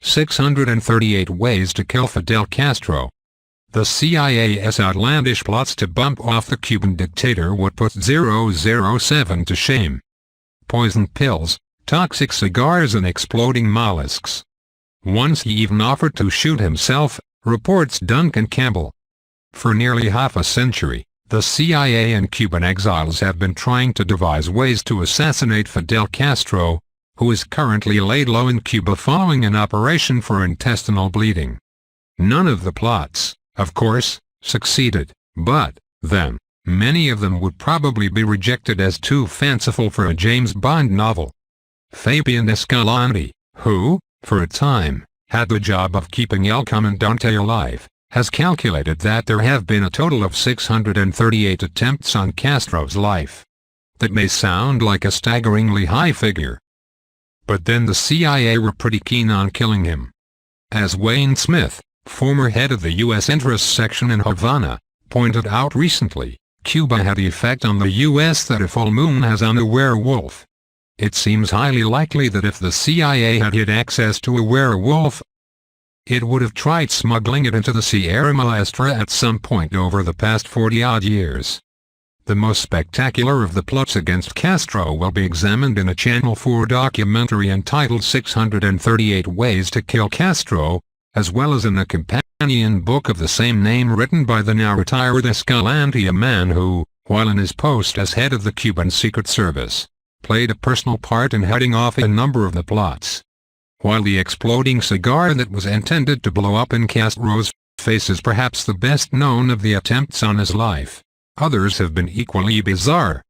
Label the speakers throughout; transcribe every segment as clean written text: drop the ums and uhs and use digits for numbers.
Speaker 1: 638 Ways to Kill Fidel Castro. The CIA's outlandish plots to bump off the Cuban dictator would put 007 to shame. Poison pills, toxic cigars and exploding molluscs. Once he even offered to shoot himself, reports Duncan Campbell. For nearly half a century, the CIA and Cuban exiles have been trying to devise ways to assassinate Fidel Castro, who is currently laid low in Cuba following an operation for intestinal bleeding. None of the plots, of course, succeeded, but, then, many of them would probably be rejected as too fanciful for a James Bond novel. Fabian Escalante, who, for a time, had the job of keeping El Comandante alive, has calculated that there have been a total of 638 attempts on Castro's life. That may sound like a staggeringly high figure. But then the CIA were pretty keen on killing him. As Wayne Smith, former head of the U.S. Interests Section in Havana, pointed out recently, Cuba had the effect on the U.S. that a full moon has on a werewolf. It seems highly likely that if the CIA had had access to a werewolf, it would have tried smuggling it into the Sierra Maestra at some point over the past 40-odd years. The most spectacular of the plots against Castro will be examined in a Channel 4 documentary entitled 638 Ways to Kill Castro, as well as in a companion book of the same name written by the now retired Escalante, a man who, while in his post as head of the Cuban Secret Service, played a personal part in heading off a number of the plots. While the exploding cigar that was intended to blow up in Castro's face is perhaps the best known of the attempts on his life, others have been equally bizarre.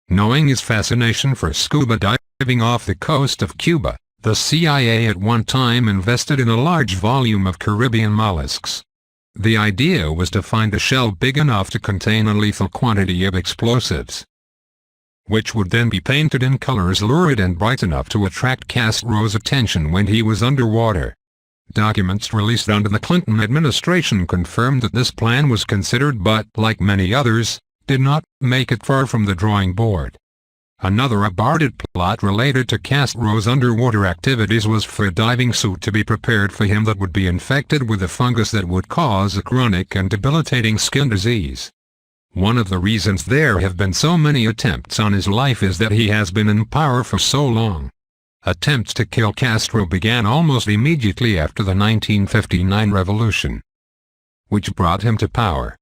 Speaker 1: Knowing his fascination for scuba diving off the coast of Cuba, the CIA at one time invested in a large volume of Caribbean molluscs. The idea was to find a shell big enough to contain a lethal quantity of explosives, which would then be painted in colors lurid and bright enough to attract Castro's attention when he was underwater. Documents released under the Clinton administration confirmed that this plan was considered but, like many others, did not make it far from the drawing board. Another aborted plot related to Castro's underwater activities was for a diving suit to be prepared for him that would be infected with a fungus that would cause a chronic and debilitating skin disease. One of the reasons there have been so many attempts on his life is that he has been in power for so long. Attempts to kill Castro began almost immediately after the 1959 revolution, which brought him to power.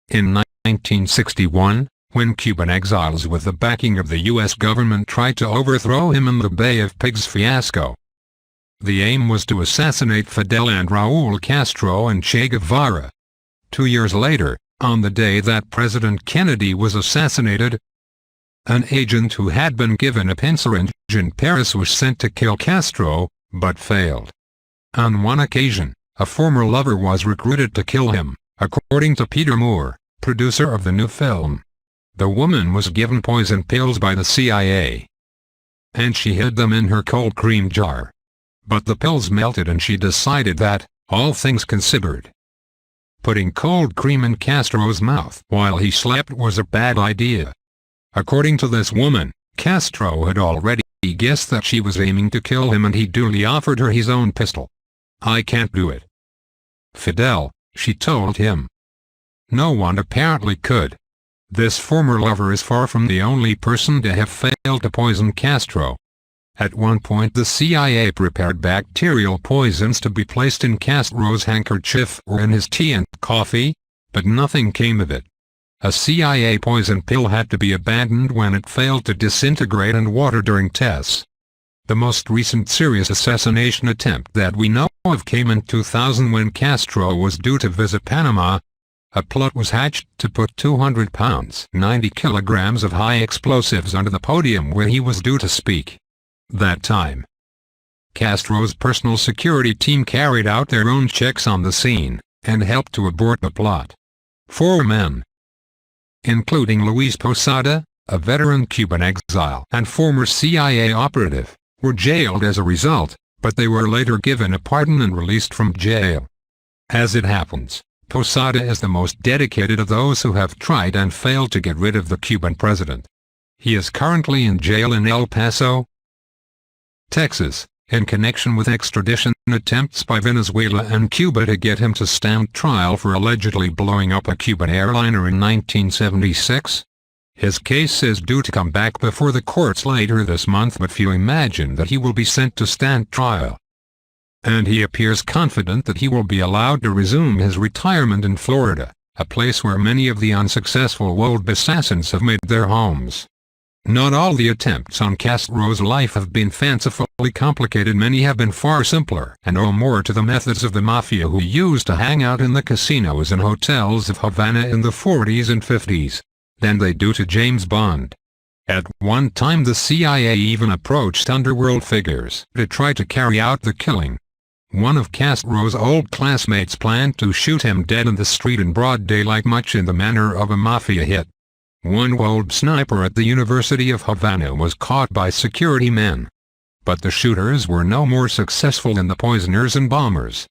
Speaker 1: In 1961, when Cuban exiles with the backing of the U.S. government tried to overthrow him in the Bay of Pigs fiasco, the aim was to assassinate Fidel and Raúl Castro and Che Guevara. 2 years later, on the day that President Kennedy was assassinated, an agent who had been given a pin syringe in Paris was sent to kill Castro, but failed. On one occasion, a former lover was recruited to kill him, according to Peter Moore, producer of the new film. The woman was given poison pills by the CIA, and she hid them in her cold cream jar. But the pills melted and she decided that, all things considered, putting cold cream in Castro's mouth while he slept was a bad idea. According to this woman, Castro had already guessed that she was aiming to kill him and he duly offered her his own pistol. "I can't do it, Fidel," she told him. No one apparently could. This former lover is far from the only person to have failed to poison Castro. At one point the CIA prepared bacterial poisons to be placed in Castro's handkerchief or in his tea and coffee, but nothing came of it. A CIA poison pill had to be abandoned when it failed to disintegrate in water during tests. The most recent serious assassination attempt that we know of came in 2000 when Castro was due to visit Panama. A plot was hatched to put 200 pounds (90 kilograms) of high explosives under the podium where he was due to speak. That time, Castro's personal security team carried out their own checks on the scene, and helped to abort the plot. 4 men, including Luis Posada, a veteran Cuban exile and former CIA operative, were jailed as a result, but they were later given a pardon and released from jail. As it happens, Posada is the most dedicated of those who have tried and failed to get rid of the Cuban president. He is currently in jail in El Paso, Texas, in connection with extradition attempts by Venezuela and Cuba to get him to stand trial for allegedly blowing up a Cuban airliner in 1976. His case is due to come back before the courts later this month, but few imagine that he will be sent to stand trial. And he appears confident that he will be allowed to resume his retirement in Florida, a place where many of the unsuccessful world assassins have made their homes. Not all the attempts on Castro's life have been fancifully complicated. Many have been far simpler and owe more to the methods of the mafia, who used to hang out in the casinos and hotels of Havana in the 40s and 50s, than they do to James Bond. At one time the CIA even approached underworld figures to try to carry out the killing. One of Castro's old classmates planned to shoot him dead in the street in broad daylight, much in the manner of a mafia hit. One old sniper at the University of Havana was caught by security men. But the shooters were no more successful than the poisoners and bombers.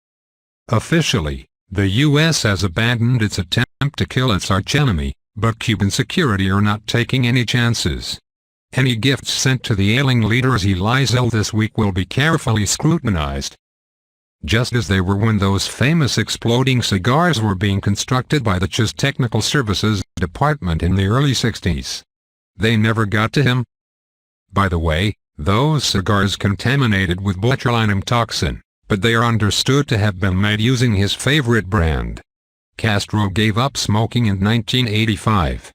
Speaker 1: Officially, the U.S. has abandoned its attempt to kill its archenemy, but Cuban security are not taking any chances. Any gifts sent to the ailing leader as he lies ill this week will be carefully scrutinized. Just as they were when those famous exploding cigars were being constructed by the CHA's Technical Services Department in the early 60s. They never got to him. By the way, those cigars contaminated with botulinum toxin, but they are understood to have been made using his favorite brand. Castro gave up smoking in 1985.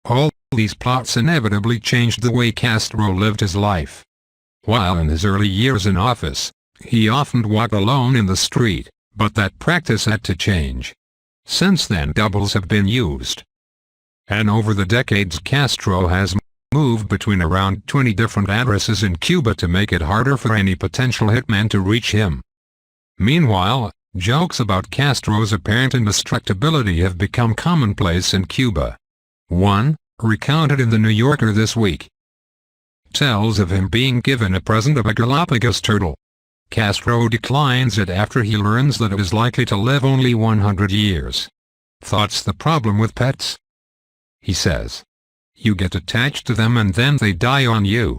Speaker 1: All these plots inevitably changed the way Castro lived his life. While in his early years in office, he often walked alone in the street, but that practice had to change. Since then, doubles have been used. And over the decades, Castro has moved between around 20 different addresses in Cuba to make it harder for any potential hitman to reach him. Meanwhile, jokes about Castro's apparent indestructibility have become commonplace in Cuba. One, recounted in the New Yorker this week, tells of him being given a present of a Galapagos turtle. Castro declines it after he learns that it is likely to live only 100 years. Thought's the problem with pets? He says. You get attached to them and then they die on you.